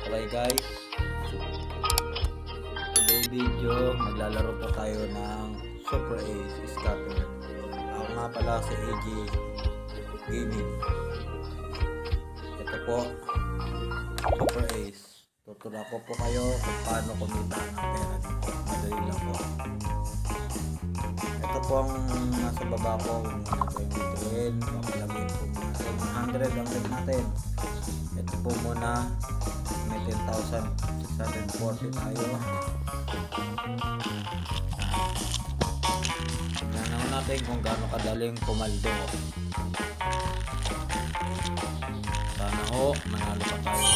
Okay guys, today video maglalaro po tayo ng Super Ace Scatter. Ako nga pala si AG Gaming. Ito po, Super Ace. Tuturo ko po kayo kung paano kumita ng pera dito. Madali lang po. Ito po ang nasa baba ko. Huwag muna tayong bituin. Papalagin po muna sa 100 ang leg natin. Ito po muna. May 10,640 tayo. Tignan naman natin kung gaano kadaling pumaldo. Sana ho, manalo pa tayo.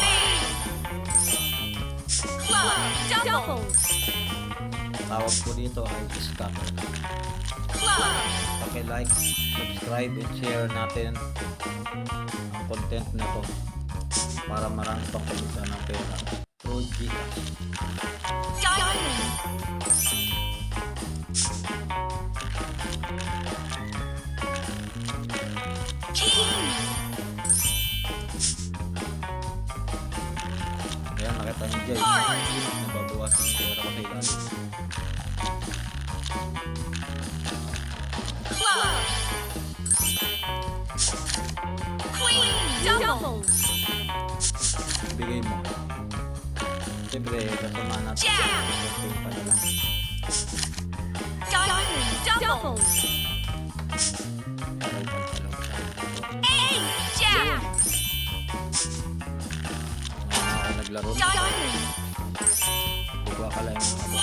Tawag po dito ay scatter. Paki-like, subscribe, and share natin ang content na to para marami pang kumita ng pera through Gcash. Ayan, nakita niyo dyan, nababawas yung pera ko sa ilalim. Bigay mo. Siyempre, kasama natin. Konting pa na lang. Ngayon ako naglaro. Hindi ko akala yung mga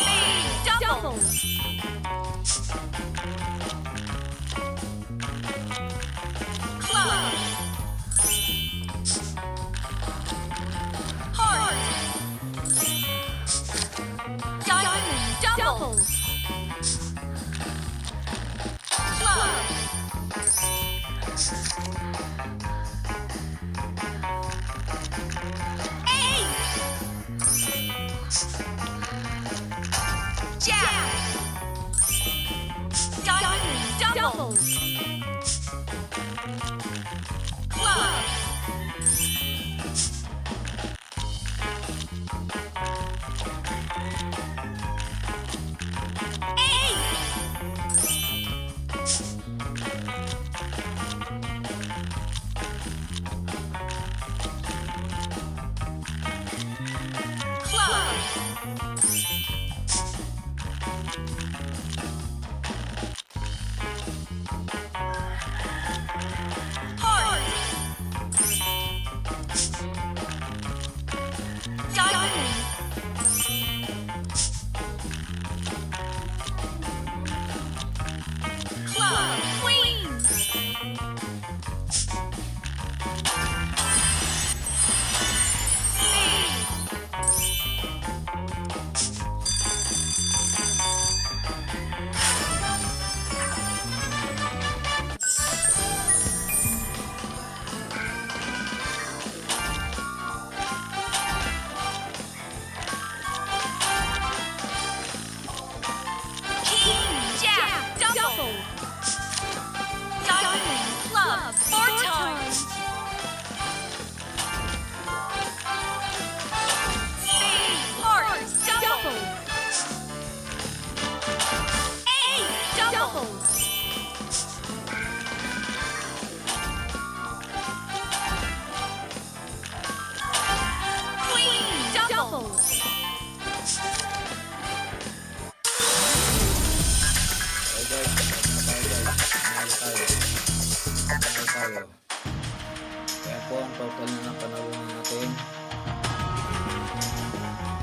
Kaya po ang total na ng panalo natin.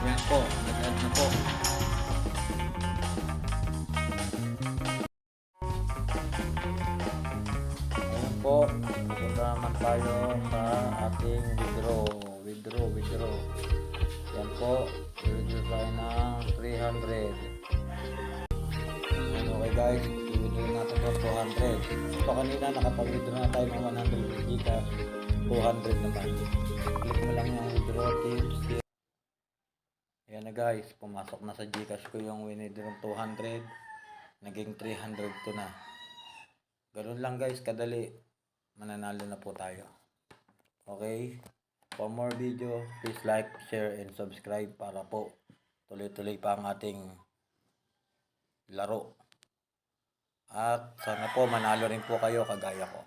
Yan po, nag-add na po. Ayan po, pupunta naman tayo sa ating withdraw. Yan po, i-withdraw tayo ng 300. Okay guys, i-withdraw natin ng 200. So kanina nakapag-withdraw na tayo ng 100 Gcash, 200 naman. Click mo lang yung withdraw tips. Ayan na guys, pumasok na sa Gcash ko yung withdraw ng 200. Naging 300 to na. Ganun lang guys, kadali. Mananalo na po tayo. Okay? For more video, please like, share, and subscribe para po tuloy-tuloy pa ang ating laro. At sana po manalo rin po kayo kagaya ko.